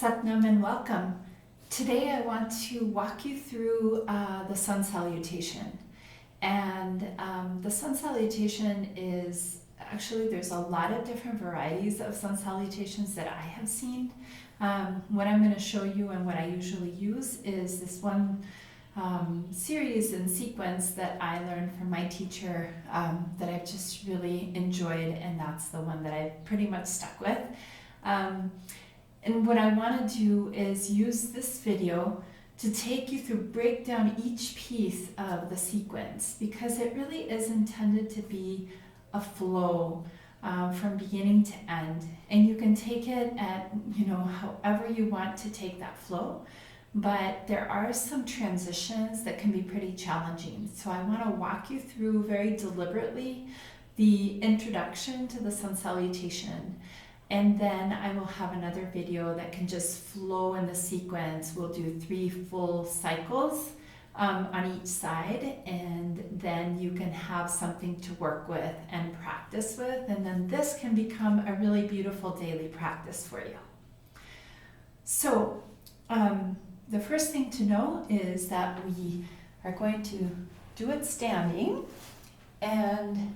Satnam and welcome. Today I want to walk you through the Sun Salutation. And the Sun Salutation is, actually there's a lot of different varieties of Sun Salutations that I have seen. What I'm going to show you and what I usually use is this one series and sequence that I learned from my teacher that I've just really enjoyed, and that's the one that I've pretty much stuck with. And what I want to do is use this video to take you through, break down each piece of the sequence, because it really is intended to be a flow from beginning to end. And you can take it at, however you want to take that flow. But there are some transitions that can be pretty challenging. So I want to walk you through very deliberately the introduction to the Sun Salutation. And then I will have another video that can just flow in the sequence. We'll do 3 full cycles on each side, and then you can have something to work with and practice with. And then this can become a really beautiful daily practice for you. So the first thing to know is that we are going to do it standing, and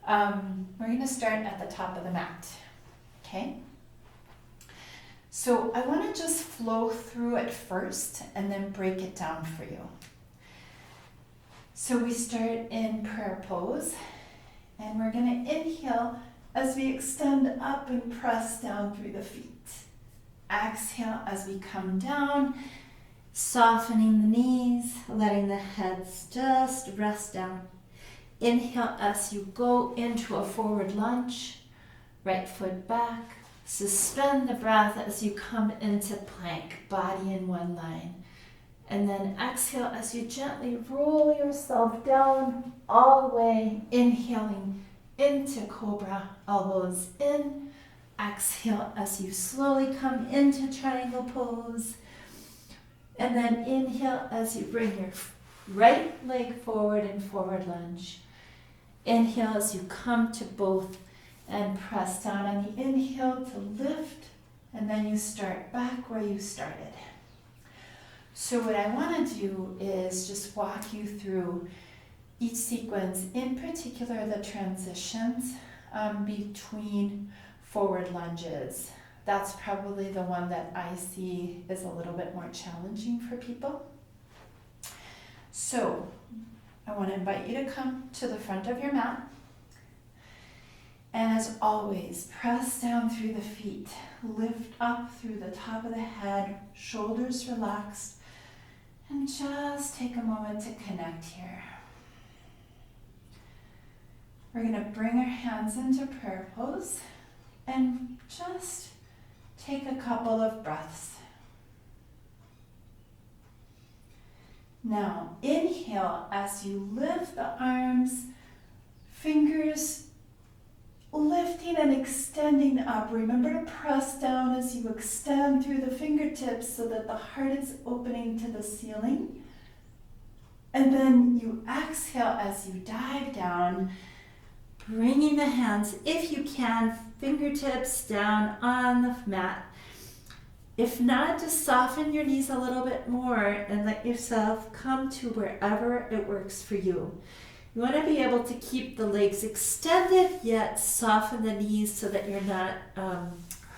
we're going to start at the top of the mat. Okay, so I want to just flow through it first and then break it down for you. So we start in prayer pose, and we're going to inhale as we extend up and press down through the feet. Exhale as we come down, softening the knees, letting the heads just rest down. Inhale as you go into a forward lunge. Right foot back, suspend the breath as you come into plank, body in one line. And then exhale as you gently roll yourself down all the way, inhaling into cobra, elbows in. Exhale as you slowly come into triangle pose. And then inhale as you bring your right leg forward in forward lunge. Inhale as you come to both and press down on the inhale to lift, and then you start back where you started. So what I want to do is just walk you through each sequence, in particular the transitions between forward lunges. That's probably the one that I see is a little bit more challenging for people. So I want to invite you to come to the front of your mat. And as always, press down through the feet, lift up through the top of the head, shoulders relaxed, and just take a moment to connect here. We're going to bring our hands into prayer pose and just take a couple of breaths. Now, inhale as you lift the arms, fingers lifting and extending up. Remember to press down as you extend through the fingertips so that the heart is opening to the ceiling. And then you exhale as you dive down, bringing the hands, if you can, fingertips down on the mat. If not, just soften your knees a little bit more and let yourself come to wherever it works for you. You want to be able to keep the legs extended, yet soften the knees so that you're not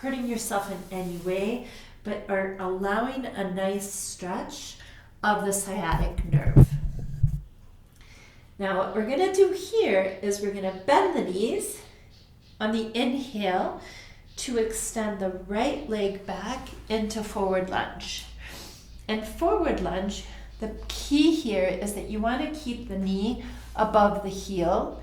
hurting yourself in any way, but are allowing a nice stretch of the sciatic nerve. Now what we're going to do here is we're going to bend the knees on the inhale to extend the right leg back into forward lunge. And forward lunge, the key here is that you want to keep the knee above the heel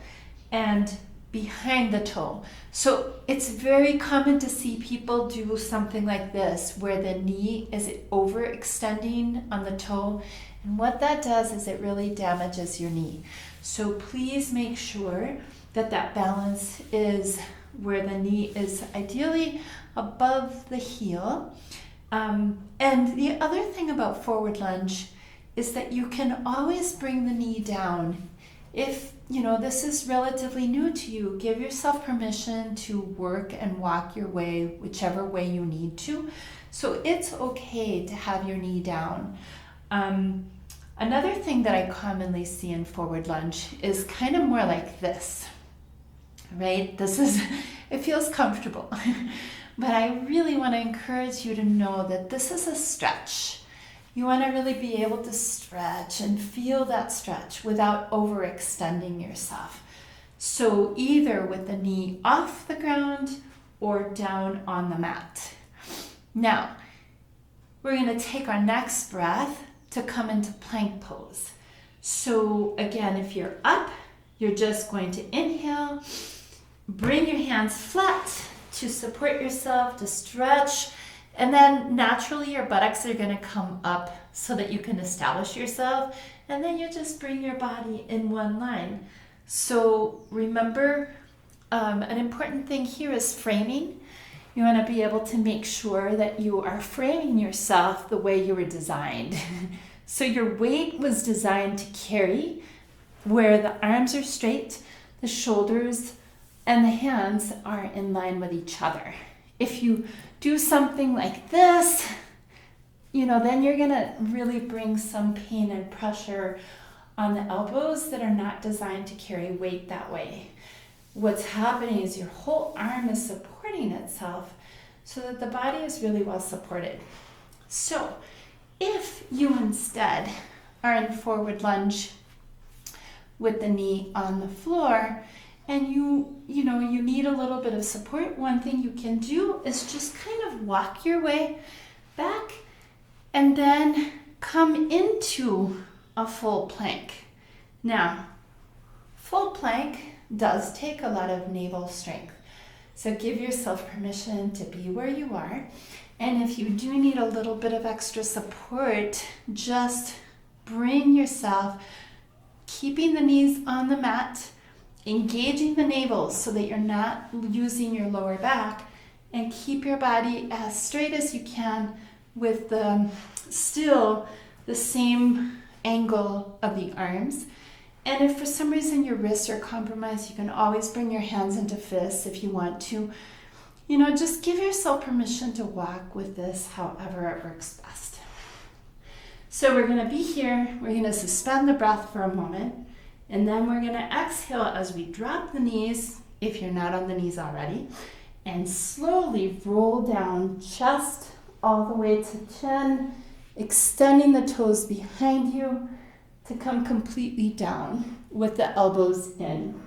and behind the toe. So it's very common to see people do something like this, where the knee is overextending on the toe. And what that does is it really damages your knee. So please make sure that that balance is where the knee is ideally above the heel. And the other thing about forward lunge is that you can always bring the knee down If, this is relatively new to you, give yourself permission to work and walk your way, whichever way you need to. So it's okay to have your knee down. Another thing that I commonly see in forward lunge is kind of more like this, right? It feels comfortable, but I really want to encourage you to know that this is a stretch. You want to really be able to stretch and feel that stretch without overextending yourself. So either with the knee off the ground or down on the mat. Now, we're going to take our next breath to come into plank pose. So again, if you're up, you're just going to inhale, bring your hands flat to support yourself, to stretch, and then naturally your buttocks are going to come up so that you can establish yourself, and then you just bring your body in one line. So remember, an important thing here is framing. You want to be able to make sure that you are framing yourself the way you were designed. So your weight was designed to carry where the arms are straight, the shoulders and the hands are in line with each other. If you do something like this, then you're going to really bring some pain and pressure on the elbows that are not designed to carry weight that way. What's happening is your whole arm is supporting itself so that the body is really well supported. So if you instead are in forward lunge with the knee on the floor and you need a little bit of support, one thing you can do is just kind of walk your way back and then come into a full plank. Now, full plank does take a lot of navel strength. So give yourself permission to be where you are. And if you do need a little bit of extra support, just bring yourself, keeping the knees on the mat, engaging the navel so that you're not using your lower back, and keep your body as straight as you can with still the same angle of the arms. And if for some reason your wrists are compromised, you can always bring your hands into fists if you want to. Just give yourself permission to walk with this however it works best. So we're going to be here. We're going to suspend the breath for a moment. And then we're going to exhale as we drop the knees, if you're not on the knees already, and slowly roll down chest all the way to chin, extending the toes behind you to come completely down with the elbows in.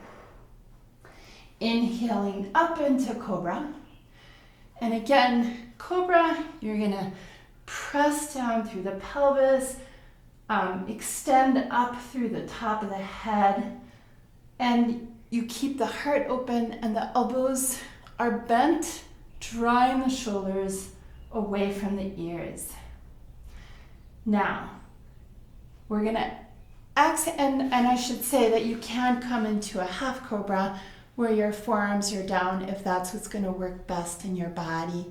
Inhaling up into cobra. And again, cobra, you're going to press down through the pelvis, extend up through the top of the head, and you keep the heart open and the elbows are bent, drawing the shoulders away from the ears. Now, we're going to exhale, and I should say that you can come into a half cobra where your forearms are down if that's what's going to work best in your body.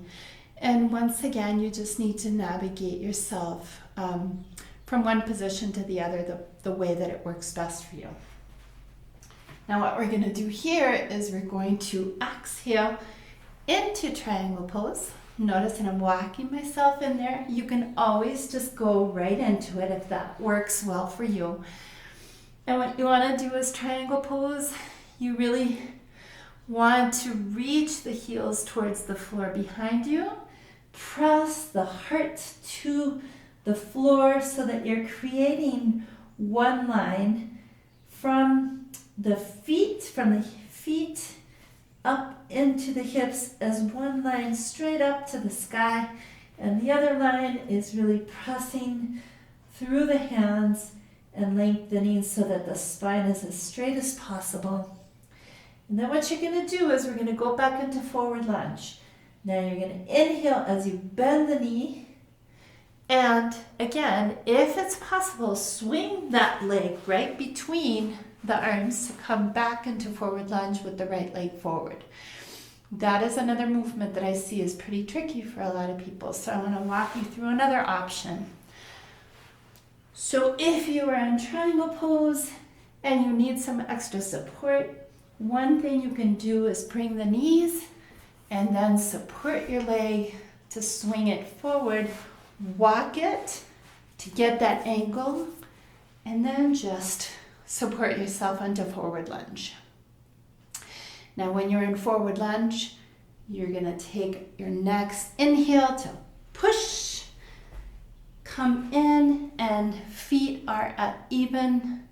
And once again, you just need to navigate yourself from one position to the other the way that it works best for you. Now what we're going to do here is we're going to exhale into triangle pose. Notice that I'm walking myself in there. You can always just go right into it if that works well for you. And what you want to do is triangle pose. You really want to reach the heels towards the floor behind you. Press the heart to the floor so that you're creating one line from the feet up into the hips as one line straight up to the sky, and the other line is really pressing through the hands and lengthening so that the spine is as straight as possible. And then what you're going to do is we're going to go back into forward lunge. Now you're going to inhale as you bend the knee, and again, if it's possible, swing that leg right between the arms to come back into forward lunge with the right leg forward. That is another movement that I see is pretty tricky for a lot of people. So I want to walk you through another option. So if you are in triangle pose and you need some extra support, one thing you can do is bring the knees and then support your leg to swing it forward. Walk it to get that angle, and then just support yourself into forward lunge. Now when you're in forward lunge, you're gonna take your next inhale to push, come in, and feet are at even.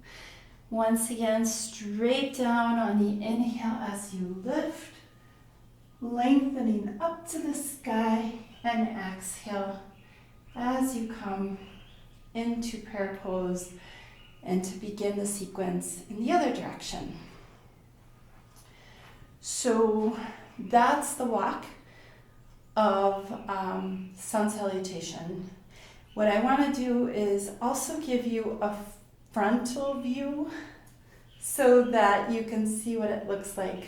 Once again, straight down on the inhale as you lift, lengthening up to the sky, and exhale as you come into prayer pose and to begin the sequence in the other direction. So that's the walk of Sun Salutation. What I want to do is also give you a frontal view so that you can see what it looks like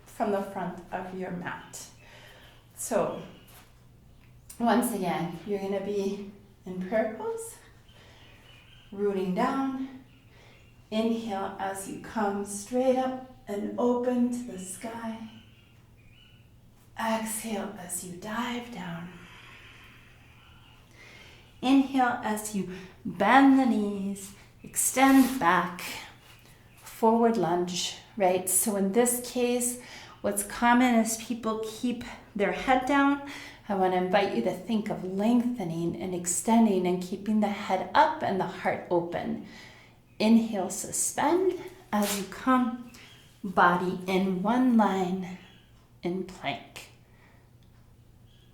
from the front of your mat. So once again, you're going to be in prayer pose, rooting down. Inhale as you come straight up and open to the sky. Exhale as you dive down. Inhale as you bend the knees, extend back, forward lunge, right? So in this case, what's common is people keep their head down. I want to invite you to think of lengthening and extending and keeping the head up and the heart open. Inhale, suspend as you come, body in one line in plank.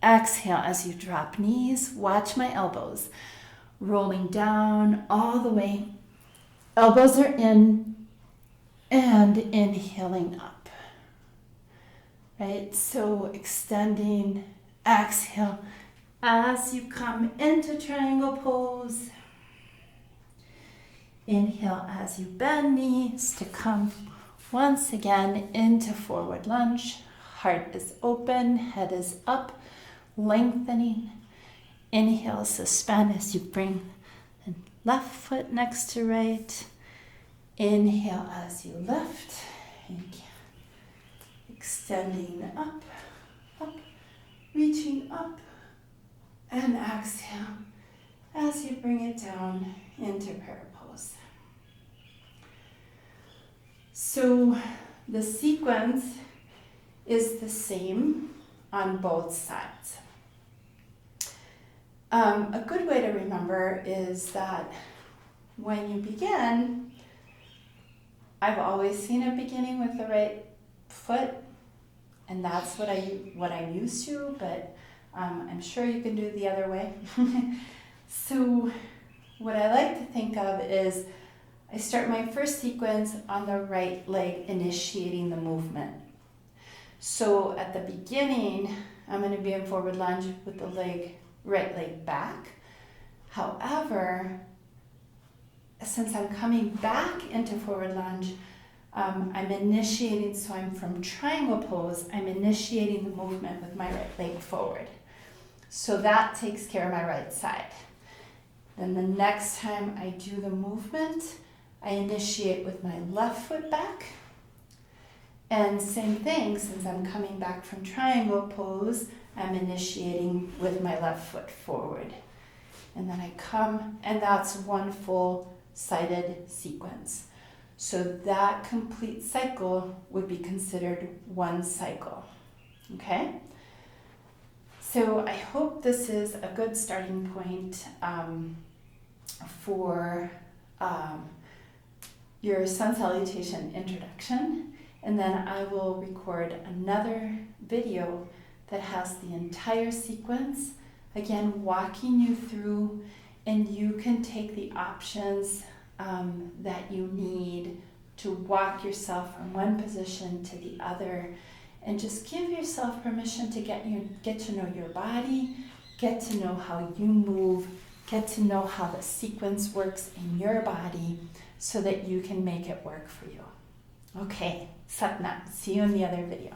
Exhale as you drop knees, watch my elbows, rolling down all the way. Elbows are in and inhaling up. Right, so extending, exhale as you come into triangle pose. Inhale as you bend knees to come once again into forward lunge. Heart is open, head is up, lengthening. Inhale, suspend as you bring the left foot next to right. Inhale as you lift. Extending up, up, reaching up. And exhale as you bring it down into prayer pose. So the sequence is the same on both sides. A good way to remember is that when you begin, I've always seen it beginning with the right foot, and that's what I'm used to, but I'm sure you can do it the other way. So what I like to think of is I start my first sequence on the right leg, initiating the movement. So at the beginning, I'm going to be in forward lunge with the right leg back. However, since I'm coming back into forward lunge, I'm initiating, so I'm from triangle pose, I'm initiating the movement with my right leg forward. So that takes care of my right side. Then the next time I do the movement, I initiate with my left foot back. And same thing, since I'm coming back from triangle pose, I'm initiating with my left foot forward. And then I come, and that's one full-sided sequence. So that complete cycle would be considered one cycle, okay? So I hope this is a good starting point for your Sun Salutation introduction. And then I will record another video that has the entire sequence, again, walking you through, and you can take the options that you need to walk yourself from one position to the other, and just give yourself permission to get to know your body, get to know how you move, get to know how the sequence works in your body so that you can make it work for you. Okay, Satnam. See you in the other video.